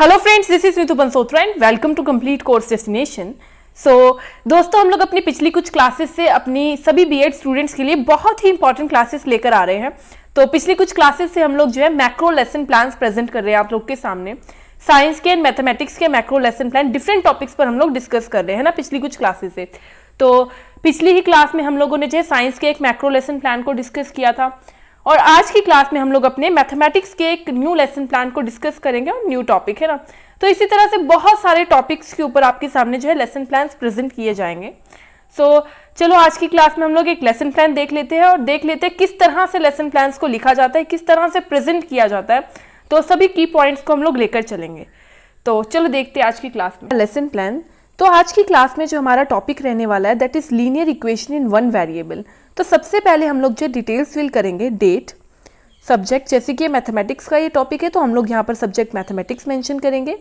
Hello friends, this is Neetu Bansotra and welcome to complete course destination. दोस्तों, हम लोग अपनी पिछली कुछ क्लासेस से अपनी सभी बीएड स्टूडेंट्स के लिए बहुत ही इंपॉर्टेंट क्लासेस लेकर आ रहे हैं। तो पिछली कुछ क्लासेस से हम लोग जो है मैक्रो लेसन प्लान्स प्रेजेंट कर रहे हैं आप लोग के सामने। साइंस के एंड मैथमेटिक्स के macro lesson plan different topics पर हम लोग डिस्कस कर रहे हैं ना पिछली कुछ क्लासेस से। तो पिछली ही क्लास में हम लोगों ने जो है साइंस के एक मैक्रो लेसन प्लान को डिस्कस किया था और आज की क्लास में हम लोग अपने मैथमेटिक्स के एक न्यू लेसन प्लान को डिस्कस करेंगे और न्यू टॉपिक है ना। तो इसी तरह से बहुत सारे टॉपिक्स के ऊपर आपके सामने जो है लेसन प्लान्स प्रेजेंट किए जाएंगे। चलो आज की क्लास में हम लोग एक लेसन प्लान देख लेते हैं और देख लेते हैं किस तरह से लेसन प्लान्स को लिखा जाता है, किस तरह से प्रेजेंट किया जाता है। तो सभी की पॉइंट्स को हम लोग लेकर चलेंगे। तो चलो देखते हैं आज की क्लास में लेसन प्लान। तो आज की क्लास में जो हमारा टॉपिक रहने वाला है that is linear equation in one variable. तो सबसे पहले हम लोग जो डिटेल्स फिल करेंगे, डेट, सब्जेक्ट, जैसे कि मैथमेटिक्स का ये टॉपिक है तो हम लोग यहाँ पर सब्जेक्ट मैथमेटिक्स मेंशन करेंगे।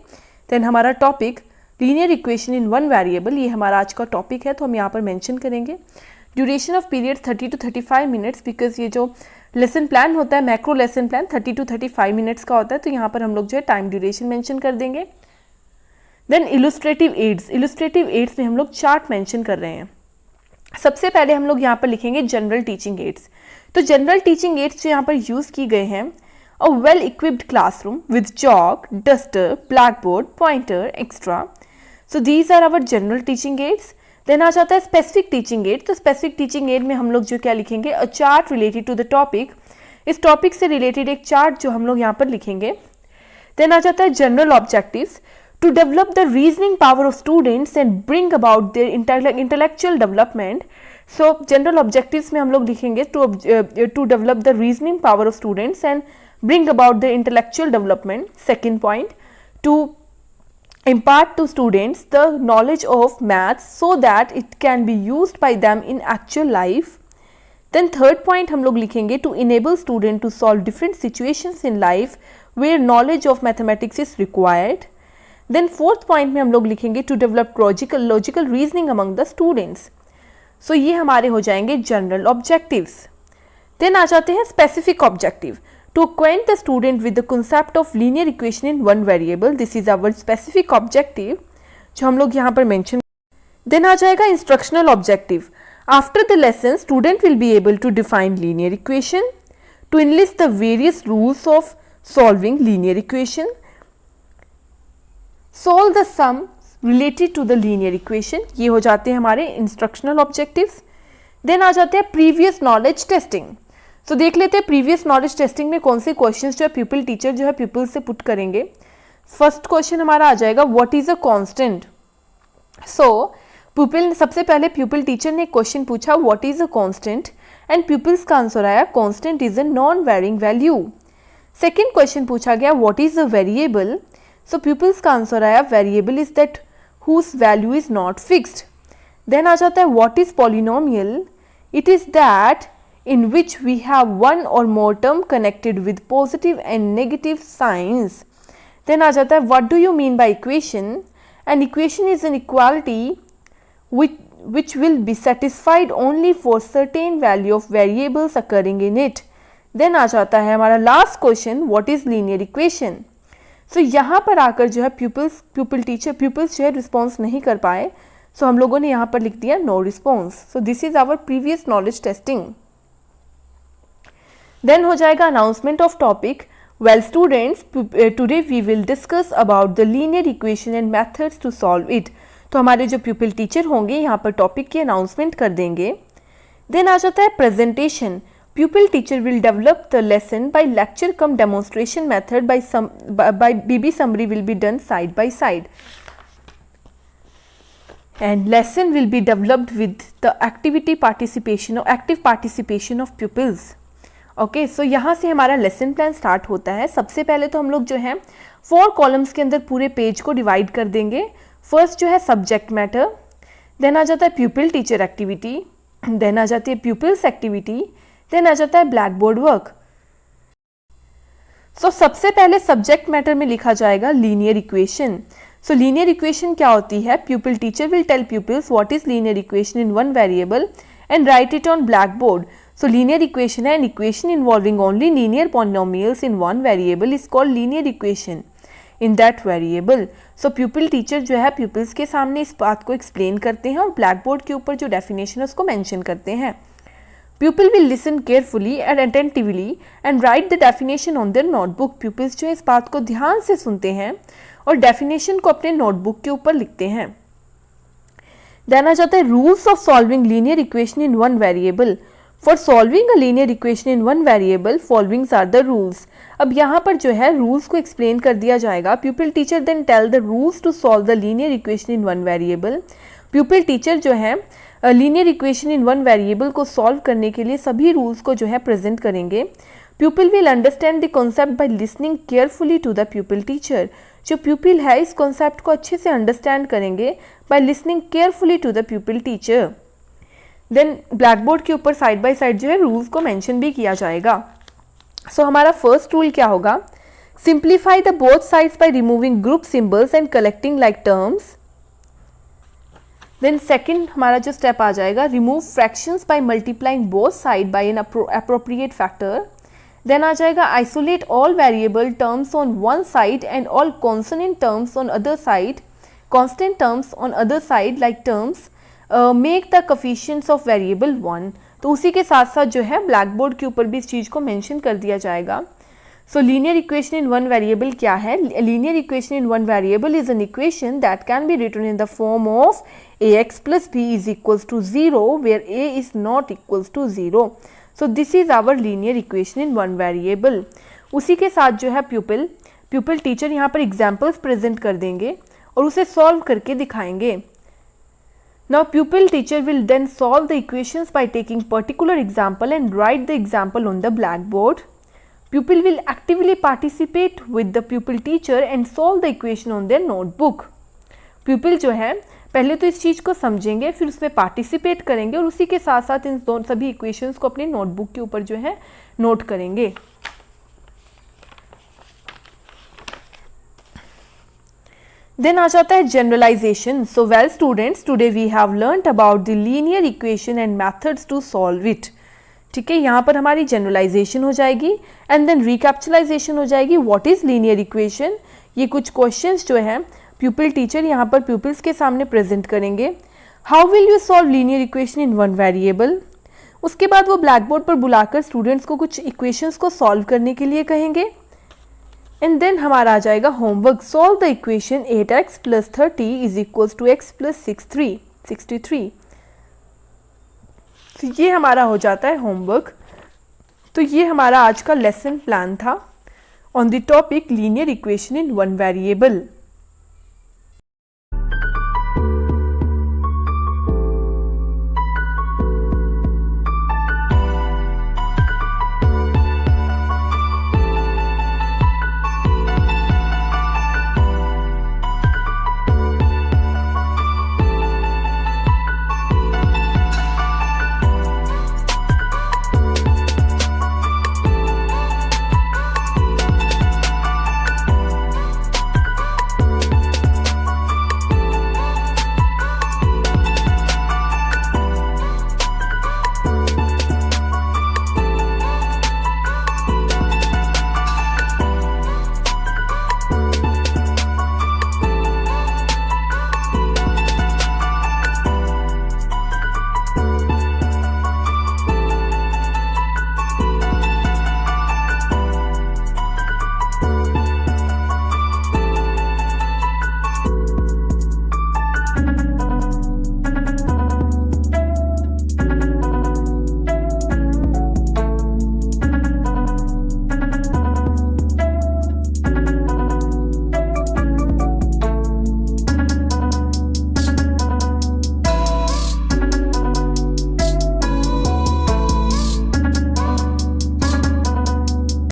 देन हमारा topic linear equation in one variable, ये हमारा आज का टॉपिक है तो हम यहाँ पर मेंशन करेंगे। Duration of period 30 to 35 minutes, because ये जो लेसन प्लान होता है macro lesson plan 30 to 35 minutes का होता है, तो यहाँ पर हम लोग जो है टाइम ड्यूरेशन मेंशन कर देंगे। देन इलस्ट्रेटिव एड्स में हम लोग चार्ट मेंशन कर रहे हैं। सबसे पहले हम लोग यहाँ पर लिखेंगे जनरल टीचिंग एड्स। तो जनरल टीचिंग एड्स जो यहाँ पर यूज की गए हैं, a well equipped classroom with chalk, duster, black board, pointer extra. So these are our general teaching aids. Then आ जाता है स्पेसिफिक टीचिंग एड। तो स्पेसिफिक टीचिंग एड में हम लोग जो क्या लिखेंगे, a chart related to the topic. इस टॉपिक से रिलेटेड एक चार्ट जो हम लोग यहाँ पर लिखेंगे। देन आ जाता है general objectives, to develop the reasoning power of students and bring about their intellectual development. So general objectives में हम लोग लिखेंगे to develop the reasoning power of students and bring about their intellectual development. Second point, to impart to students the knowledge of maths so that it can be used by them in actual life. Then third point हम लोग लिखेंगे to enable student to solve different situations in life where knowledge of mathematics is required. Then fourth point में हम लोग लिखेंगे to develop logical reasoning among the students. So ये हमारे हो जाएंगे जनरल ऑब्जेक्टिव्स। देन आ जाते हैं specific objective, to acquaint the student with the concept of linear equation in one variable. This is our specific objective जो हम लोग यहाँ पर मेंशन। देन आ जाएगा instructional objective, after the lesson student will be able to define linear equation, to enlist the various rules of solving linear equation, solve the sum related to the linear equation। ये हो जाते हैं हमारे instructional objectives. Then आ जाते हैं previous knowledge testing. सो देख लेते हैं प्रीवियस नॉलेज टेस्टिंग में कौन से क्वेश्चंस जो है प्यूपिल टीचर जो है प्यूपिल से पुट करेंगे। फर्स्ट क्वेश्चन हमारा आ जाएगा, what is a constant. So pupil सबसे पहले प्यूपिल टीचर ने क्वेश्चन पूछा what is a constant and pupils का आंसर आया constant is a non varying value. Second question पूछा गया what is a variable. So pupils का आंसर आया variable is that whose value is not fixed. Then आ जाता है what is polynomial, it is that in which we have one or more term connected with positive and negative science. Then आ जाता है what do you mean by equation, an equation is an equality which will be satisfied only for certain value of variables occurring in it. Then आ जाता है हमारा last question, what is linear equation। सो यहाँ पर आकर जो है pupils जो है रिस्पॉन्स नहीं कर पाए, सो हम लोगों ने यहाँ पर लिख दिया no response. So this is our previous knowledge testing. Then हो जाएगा announcement of topic, well students today we will discuss about the linear equation and methods to solve it. तो हमारे जो प्यूपिल टीचर होंगे यहाँ पर टॉपिक की अनाउंसमेंट कर देंगे। देन आ जाता है presentation, pupil teacher will develop the lesson by lecture cum demonstration method by BB summary will be done side by side and lesson will be developed with the active participation of pupils। Okay, so यहाँ से हमारा lesson plan start होता है। सबसे पहले तो हम लोग जो है 4 कॉलम्स के अंदर पूरे पेज को डिवाइड कर देंगे। फर्स्ट जो है सब्जेक्ट मैटर, देन आ जाता है प्यूपिल टीचर एक्टिविटी, देन आ जाती है प्यूपिल्स एक्टिविटी, देन आ जाता है ब्लैक बोर्ड वर्क। सो सबसे पहले सब्जेक्ट मैटर में लिखा जाएगा linear equation. So linear equation क्या होती है, pupil teacher will tell pupils what is linear equation in one variable and write it on black board. So linear equation है an equation involving only linear polynomials in one variable is called linear equation. In that variable. So pupil teacher जो है pupils के सामने इस बात को explain करते हैं और ब्लैक बोर्ड के ऊपर जो डेफिनेशन है उसको मेंशन करते हैं। Pupil will listen carefully and attentively and write the definition on their notebook. Pupils जो इस बात को ध्यान से सुनते हैं और डेफिनेशन को अपने नोटबुक के ऊपर लिखते हैं। देन आ जाता है rules of solving linear equation in one variable. For solving a linear equation in one variable followings are the rules. अब यहाँ पर जो है रूल्स को एक्सप्लेन कर दिया जाएगा। Pupil teacher then tell the rules to solve the linear equation in one variable. Pupil teacher जो है linear equation in one variable को सॉल्व करने के लिए सभी रूल्स को जो है प्रेजेंट करेंगे। Pupil will understand the concept by listening carefully to the pupil teacher. जो प्यूपिल है इस कॉन्सेप्ट को अच्छे से अंडरस्टैंड करेंगे by listening carefully to the pupil teacher. Then black board के ऊपर साइड बाय साइड जो है रूल्स को मेंशन भी किया जाएगा। सो हमारा फर्स्ट रूल क्या होगा? Simplify the both sides by removing group symbols and collecting like terms. Then second हमारा जो स्टेप आ जाएगा, remove fractions by multiplying both side by an appropriate factor. Then आ जाएगा isolate all variable terms on one side and all consonant terms on other side, constant terms on other side like terms make the coefficients of variable 1। तो उसी के साथ साथ जो है black board के ऊपर भी इस चीज़ को मेंशन कर दिया जाएगा। So linear equation in one variable क्या है? Linear equation in one variable is an equation that can be written in the form of ax plus b is equals to 0 where a is not equals to 0. So this is our linear equation in one variable. उसी के साथ जो है pupil teacher यहाँ पर examples present कर देंगे और उसे सॉल्व करके दिखाएंगे। Now pupil teacher will then solve the equations by taking particular example and write the example on the blackboard. Pupil will actively participate with the pupil teacher and solve the equation on their notebook. Pupil जो है पहले तो इस चीज़ को समझेंगे, फिर उसमें participate करेंगे और उसी के साथ साथ इन दोनों सभी इक्वेशंस को अपने नोटबुक के ऊपर जो है नोट करेंगे। देन आ जाता है generalization. So well students, today we have learned about the linear equation and methods to solve it. ठीक है, यहाँ पर हमारी जनरलाइजेशन हो जाएगी एंड देन रिकैप्चुलाइजेशन हो जाएगी। What is linear equation? ये कुछ क्वेश्चंस जो हैं प्यूपिल टीचर यहाँ पर प्यूपिल्स के सामने प्रेजेंट करेंगे। How will you solve linear equation in one variable? उसके बाद वो ब्लैक बोर्ड पर बुलाकर स्टूडेंट्स को कुछ इक्वेशंस को सॉल्व करने के लिए कहेंगे एंड देन हमारा आ जाएगा homework. Solve the equation 8x + 30 is equals to x + 63। तो ये हमारा हो जाता है होमवर्क। तो ये हमारा आज का लेसन प्लान था on the topic linear equation in one variable.